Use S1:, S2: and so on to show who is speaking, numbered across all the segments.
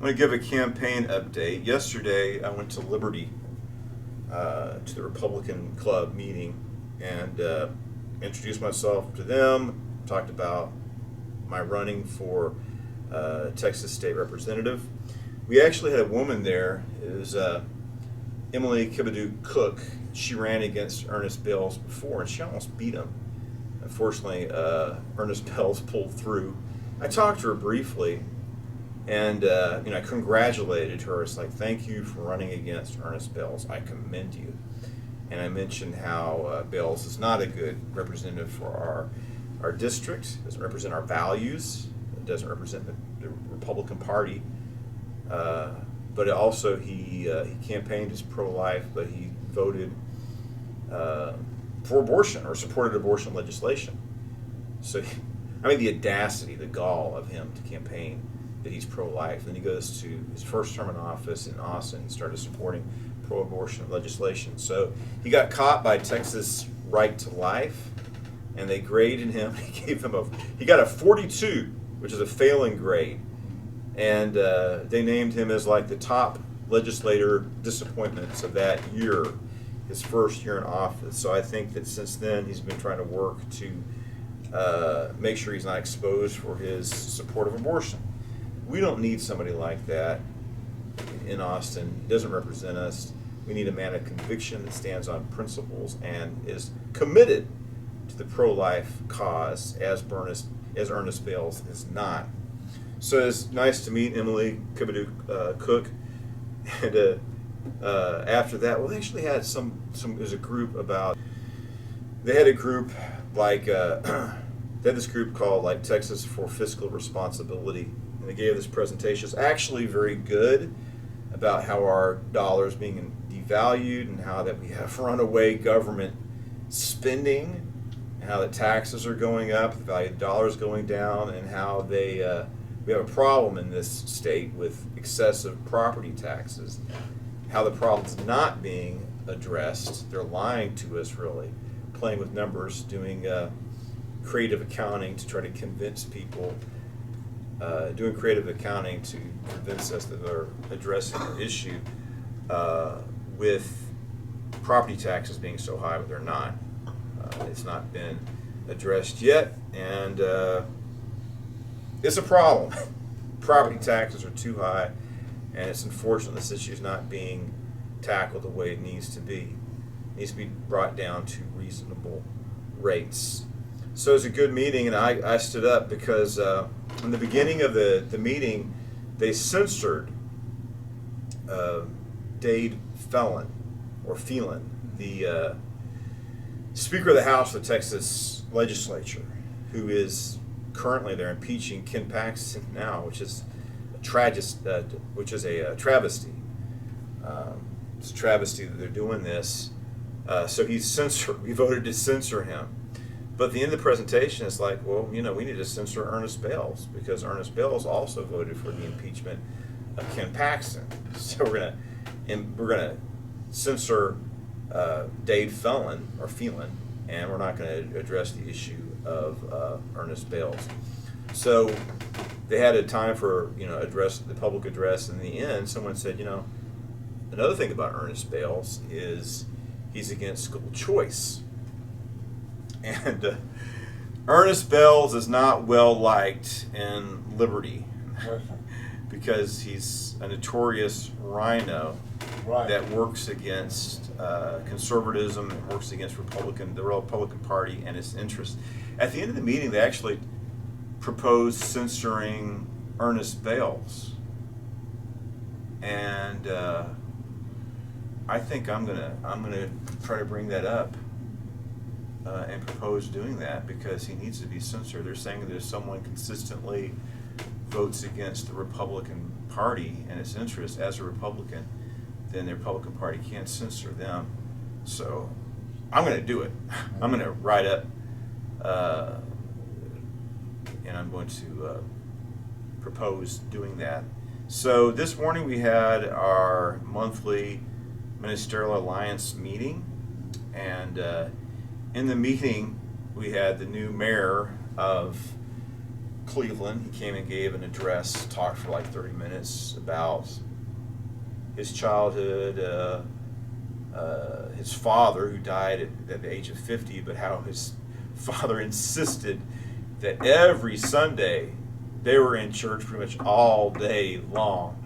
S1: going to give a campaign update. Yesterday, I went to Liberty, to the Republican Club meeting, and introduced myself to them, talked about my running for Texas State Representative. We actually had a woman there. It was Emily Cook. She ran against Ernest Bales before, and she almost beat him. Unfortunately, Ernest Bales pulled through. I talked to her briefly, and I congratulated her. It's like, thank you for running against Ernest Bales. I commend you. And I mentioned how Bales is not a good representative for our district. Doesn't represent our values. It doesn't represent the Republican Party. But also he campaigned as pro-life, but he voted for abortion or supported abortion legislation. So, the audacity, the gall of him to campaign that he's pro-life. Then he goes to his first term in office in Austin and started supporting pro-abortion legislation. So he got caught by Texas Right to Life, and they graded him. He got a 42, which is a failing grade. And they named him as like the top legislator disappointments of that year, his first year in office. So I think that since then he's been trying to work to make sure he's not exposed for his support of abortion. We don't need somebody like that in Austin. He doesn't represent us. We need a man of conviction that stands on principles and is committed to the pro-life cause, as Ernest Bales is not. So it's nice to meet Emily Cook, and after that, well, they actually had there's a group about. They had a group like they had this group called like Texas for Fiscal Responsibility, and they gave this presentation. It's actually very good about how our dollar is being devalued and how that we have runaway government spending, and how the taxes are going up, the value of the dollar is going down, and how we have a problem in this state with excessive property taxes. How the problem's not being addressed. They're lying to us, really, playing with numbers, doing creative accounting to try to convince people, doing creative accounting to convince us that they're addressing the issue with property taxes being so high, but they're not. It's not been addressed yet, and it's a problem. Property taxes are too high, and it's unfortunate this issue is not being tackled the way it needs to be. It needs to be brought down to reasonable rates. So it's a good meeting, and I stood up because in the beginning of the meeting, they censored Dade Phelan, the Speaker of the House of the Texas Legislature, who is currently they're impeaching Ken Paxton now, which is a travesty. It's a travesty that they're doing this. So he's censored. We voted to censor him. But at the end of the presentation, it's like, well, we need to censor Ernest Bales because Ernest Bales also voted for the impeachment of Ken Paxton. So we're gonna censor Dade Phelan, and we're not going to address the issue of Ernest Bales. So they had a time for the public address. In the end, someone said, another thing about Ernest Bales is he's against school choice, and Ernest Bales is not well liked in Liberty because he's a notorious rhino. Right. That works against conservatism, that works against the Republican Party and its interests. At the end of the meeting, they actually proposed censoring Ernest Bales, and I think I'm gonna try to bring that up and propose doing that because he needs to be censored. They're saying that if someone consistently votes against the Republican Party and its interests as a Republican, then the Republican Party can't censor them. So I'm going to do it. I'm going to write up and I'm going to propose doing that. So this morning we had our monthly Ministerial Alliance meeting, and in the meeting we had the new mayor of Cleveland. He came and gave an address, talked for like 30 minutes about his childhood, his father, who died at the age of 50, but how his father insisted that every Sunday they were in church pretty much all day long.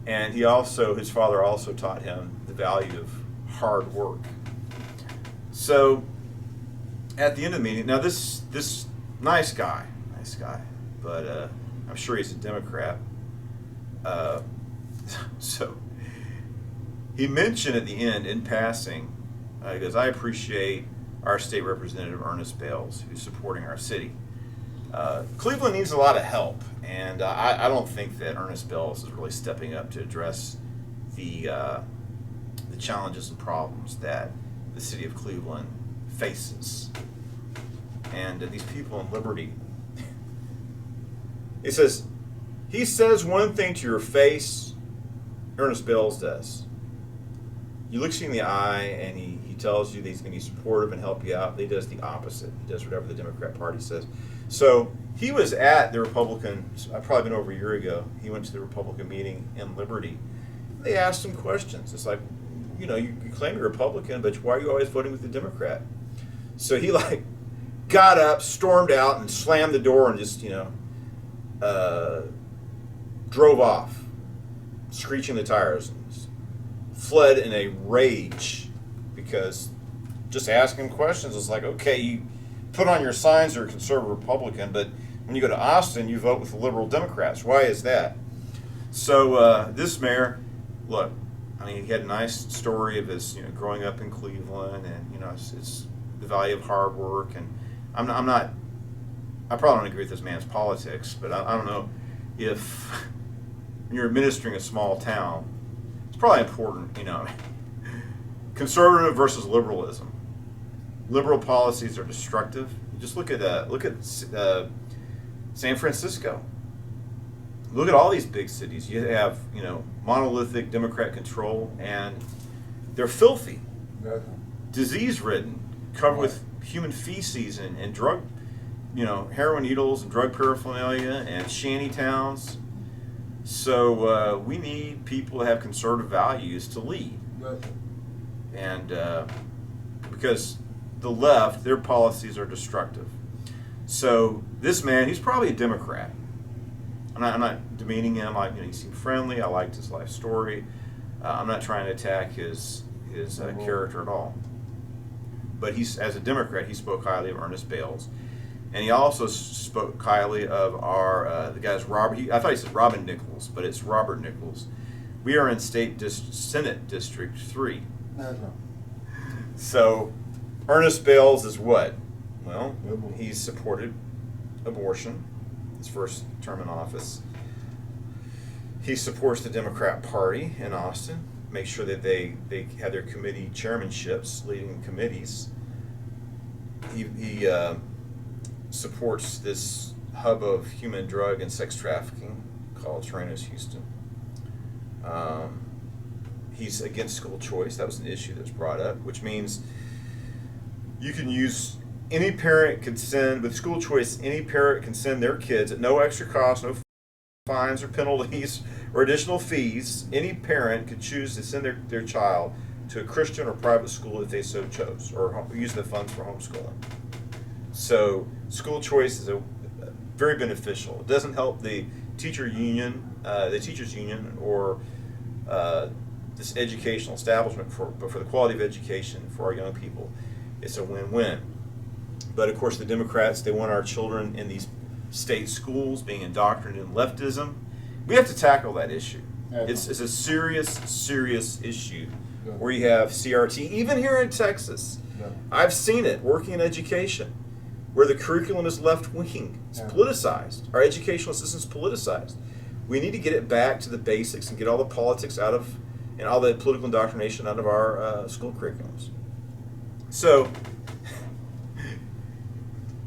S1: And his father also taught him the value of hard work. So at the end of the meeting, now this nice guy, but I'm sure he's a Democrat. So he mentioned at the end, in passing, he goes, "I appreciate our state representative, Ernest Bales, who's supporting our city. Cleveland needs a lot of help, and I don't think that Ernest Bales is really stepping up to address the challenges and problems that the city of Cleveland faces." And these people in Liberty, he says one thing to your face, Ernest Bales does. He looks you in the eye and he tells you that he's going to be supportive and help you out. He does the opposite. He does whatever the Democrat Party says. So he was at the Republican, probably been over a year ago, he went to the Republican meeting in Liberty. They asked him questions. It's like, you claim you're Republican, but why are you always voting with the Democrat? So he got up, stormed out, and slammed the door and just, drove off, screeching the tires, and fled in a rage because just asking questions is like, okay, you put on your signs you're a conservative Republican, but when you go to Austin, you vote with the liberal Democrats. Why is that? So this mayor, look, he had a nice story of his, growing up in Cleveland, and it's the value of hard work. And I probably don't agree with this man's politics, but I don't know if when you're administering a small town, it's probably important, conservative versus liberalism. Liberal policies are destructive. Just look at San Francisco. Look at all these big cities. You have monolithic Democrat control, and they're filthy, disease-ridden, covered with human feces and drug, heroin needles and drug paraphernalia and shanty towns. So we need people to have conservative values to lead, and because the left, their policies are destructive. So this man, he's probably a Democrat. I'm not demeaning him. He seemed friendly. I liked his life story. I'm not trying to attack his character at all. But as a Democrat, he spoke highly of Ernest Bales, and he also spoke highly of the guy's Robert. I thought he said Robin Nichols, but it's Robert Nichols. We are in Senate District 3. So Ernest Bales is what? Well, he's supported abortion his first term in office. He supports the Democrat Party in Austin, makes sure that they have their committee chairmanships, leading committees. He supports this hub of human drug and sex trafficking called Toronto's Houston. He's against school choice. That was an issue that was brought up, which means you can use any parent can send with school choice. Any parent can send their kids at no extra cost, no fines or penalties or additional fees. Any parent could choose to send their child to a Christian or private school if they so chose, or use the funds for homeschooling. So school choice is very beneficial. It doesn't help the teachers union, or this educational establishment, but for the quality of education for our young people, it's a win-win. But of course, the Democrats, they want our children in these state schools being indoctrinated in leftism. We have to tackle that issue. It's a serious issue where you have CRT, even here in Texas. I've seen it working in education, where the curriculum is left-wing. It's politicized. Our educational system is politicized. We need to get it back to the basics and get all the politics out of, and all the political indoctrination out of our school curriculums. So,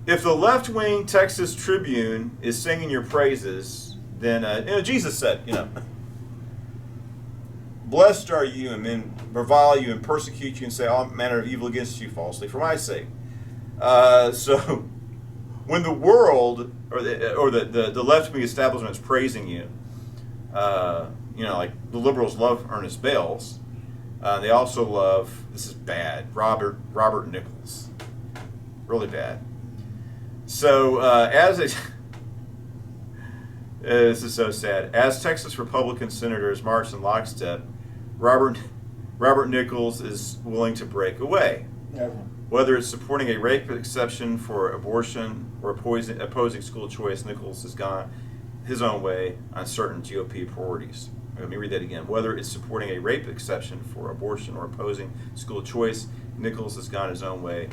S1: if the left-wing Texas Tribune is singing your praises, then Jesus said, blessed are you, and men revile you and persecute you and say all manner of evil against you falsely for my sake. So when the world or the left-wing establishment is praising you, like the liberals love Ernest Bales. They also love, this is bad, Robert Nichols. Really bad. So this is so sad. As Texas Republican senators march in lockstep, Robert Nichols is willing to break away.
S2: Never.
S1: Whether it's supporting a rape exception for abortion or opposing school choice, Nichols has gone his own way on certain GOP priorities. Let me read that again. Whether it's supporting a rape exception for abortion or opposing school choice, Nichols has gone his own way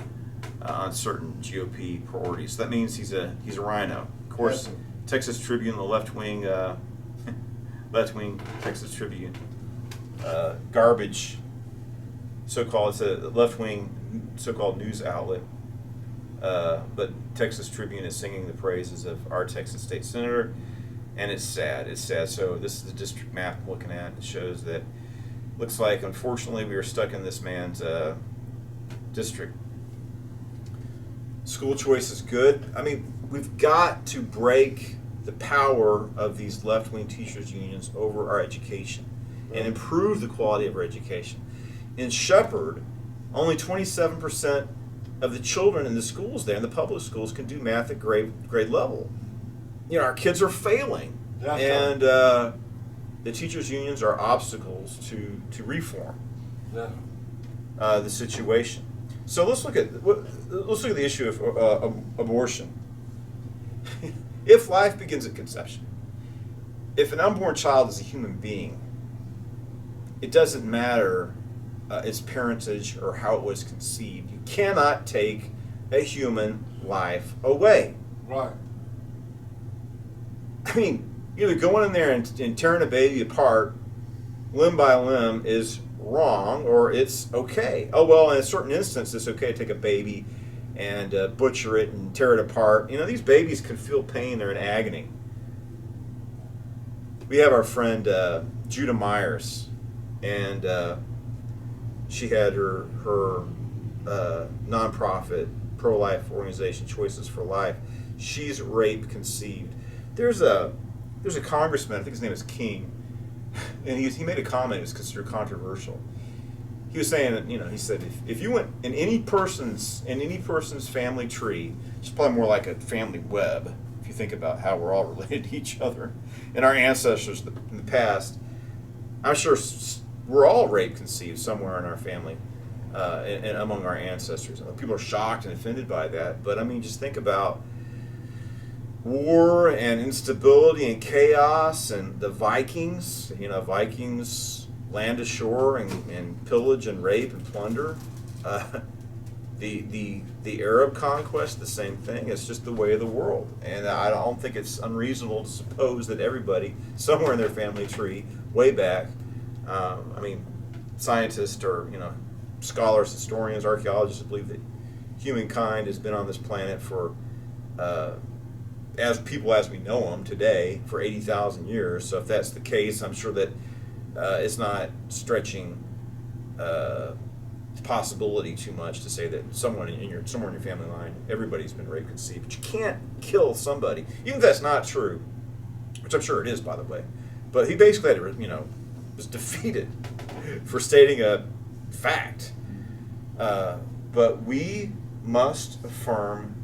S1: on certain GOP priorities. So that means he's a rhino. Of course,
S2: Yes.
S1: Texas Tribune, the left-wing Texas Tribune, garbage, so-called, it's a left-wing so-called news outlet. But Texas Tribune is singing the praises of our Texas state senator, and it's sad. It's sad. So this is the district map I'm looking at. It shows that looks like, unfortunately, we are stuck in this man's district. School choice is good. I mean, we've got to break the power of these left-wing teachers' unions over our education and improve the quality of our education. In Shepherd, only 27% of the children in the schools there, in the public schools, can do math at grade level. Our kids are failing, and the teachers' unions are obstacles to reform the situation. So let's look at the issue of abortion. If life begins at conception, if an unborn child is a human being, it doesn't matter its parentage or how it was conceived. You cannot take a human life away.
S2: Right.
S1: I mean, either going in there and tearing a baby apart limb by limb is wrong, or it's okay. Oh, well, in a certain instance, it's okay to take a baby and butcher it and tear it apart. These babies can feel pain. They're in agony. We have our friend Judah Myers, and she had her nonprofit pro-life organization, Choices for Life. She's rape conceived. There's a congressman, I think his name is King, and he made a comment that was considered controversial. He was saying that, he said if you went in any person's family tree, it's probably more like a family web if you think about how we're all related to each other and our ancestors in the past. I'm sure we're all rape conceived somewhere in our family and among our ancestors. People are shocked and offended by that, but I mean, just think about war and instability and chaos and the Vikings. Vikings land ashore and pillage and rape and plunder. The Arab conquest, the same thing. It's just the way of the world, and I don't think it's unreasonable to suppose that everybody somewhere in their family tree, way back, scientists or scholars, historians, archaeologists believe that humankind has been on this planet for as we know them today for 80,000 years. So if that's the case, I'm sure that it's not stretching possibility too much to say that somewhere in your family line, everybody's been rape conceived. But you can't kill somebody, even if that's not true, which I'm sure it is, by the way. But he basically had to, was defeated for stating a fact. But we must affirm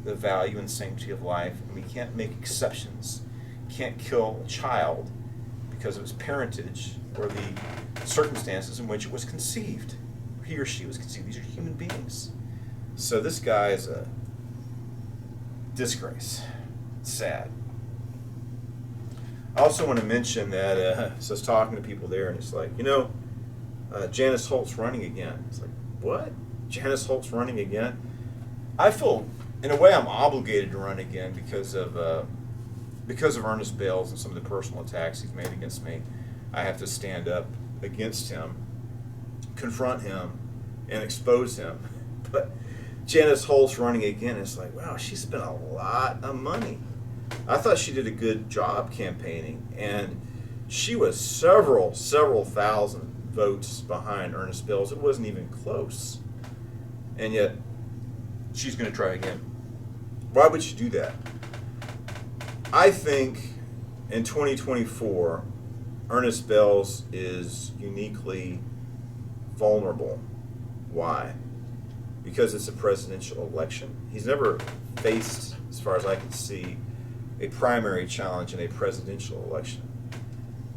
S1: the value and sanctity of life, and we can't make exceptions. Can't kill a child because of its parentage or the circumstances in which it was conceived. He or she was conceived. These are human beings. So this guy is a disgrace. It's sad. I also want to mention that, so I was talking to people there, and it's like, Janice Holt's running again. It's like, what? Janice Holt's running again? I feel, in a way, I'm obligated to run again because of Ernest Bales and some of the personal attacks he's made against me. I have to stand up against him, confront him, and expose him. But Janice Holt's running again. It's like, wow, she spent a lot of money. I thought she did a good job campaigning, and she was several thousand votes behind Ernest Bales. It wasn't even close. And yet, she's going to try again. Why would you do that? I think in 2024, Ernest Bells is uniquely vulnerable. Why? Because it's a presidential election. He's never faced, as far as I can see, a primary challenge in a presidential election.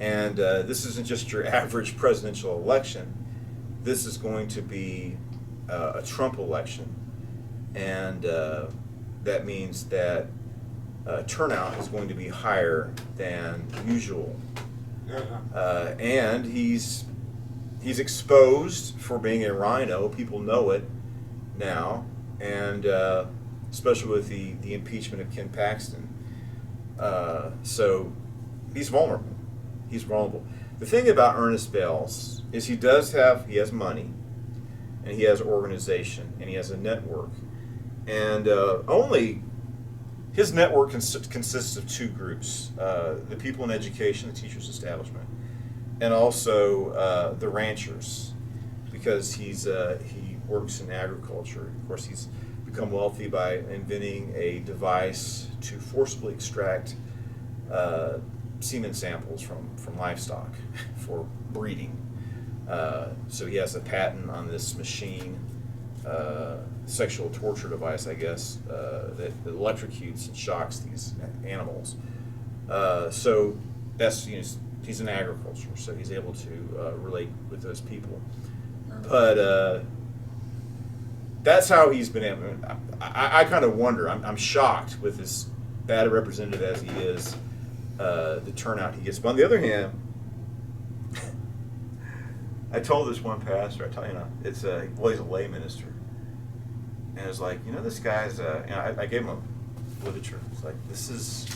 S1: And this isn't just your average presidential election. This is going to be a Trump election. And that means that turnout is going to be higher than usual. And he's exposed for being a rhino. People know it now, and especially with the impeachment of Ken Paxton. So he's vulnerable. He's vulnerable. The thing about Ernest Bells is he has money, and he has organization, and he has a network. And his network consists of two groups, the people in education, the teachers' establishment, and also the ranchers, because he works in agriculture. Of course, he's become wealthy by inventing a device to forcibly extract semen samples from livestock for breeding. So he has a patent on this machine, sexual torture device, I guess, that electrocutes and shocks these animals. So he's in agriculture, so he's able to relate with those people. But that's how he's been able. I kind of wonder. I'm shocked with as bad a representative as he is, the turnout he gets. But on the other hand, I told this one pastor. He's a lay minister, and it's like, this guy's. I gave him a literature. It's like this is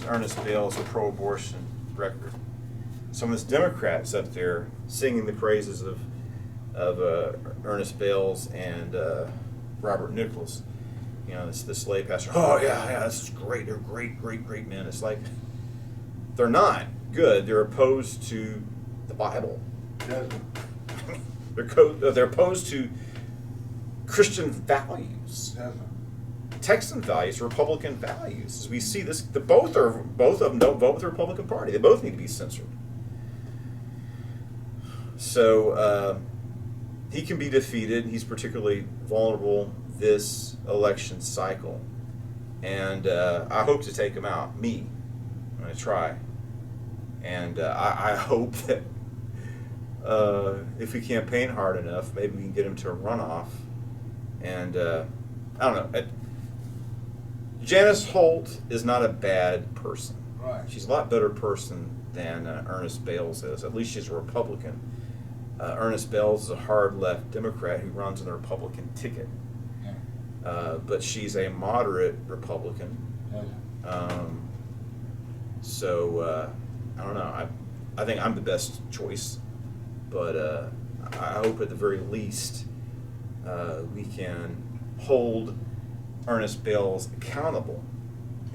S1: Ernest Bells, a pro-abortion record. Some of this Democrats up there singing the praises of Ernest Bells and Robert Nichols. This lay pastor. Oh yeah, this is great. They're great men. It's like they're not good. They're opposed to the Bible.
S2: Yes.
S1: They're opposed to Christian values,
S2: Yes.
S1: Texan values, Republican values. As we see this, both of them don't vote with the Republican Party. They both need to be censored. So he can be defeated. He's particularly vulnerable this election cycle, and I hope to take him out. I'm going to try, and I hope that if we campaign hard enough, maybe we can get him to a runoff. And I don't know. Janice Holt is not a bad person.
S2: Right.
S1: She's a lot better person than Ernest Bells is. At least she's a Republican. Ernest Bells is a hard left Democrat who runs on the Republican ticket.
S2: Yeah.
S1: But she's a moderate Republican.
S2: Yeah.
S1: So I don't know. I think I'm the best choice, but I hope at the very least we can hold Ernest Bells accountable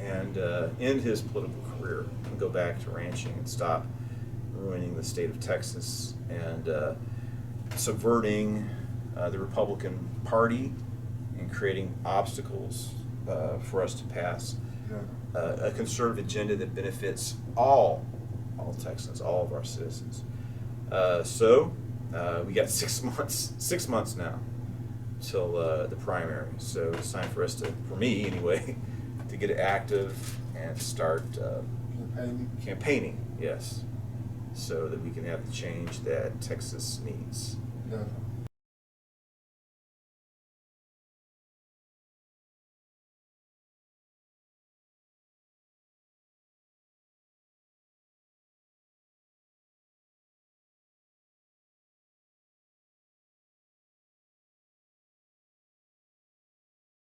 S1: and end his political career and go back to ranching and stop ruining the state of Texas and subverting the Republican Party and creating obstacles for us to pass a conservative agenda that benefits all Texans, all of our citizens. So we got 6 months now till the primary. So it's time for us for me anyway, to get active and start campaigning. Yes, so that we can have the change that Texas needs.
S2: Yeah.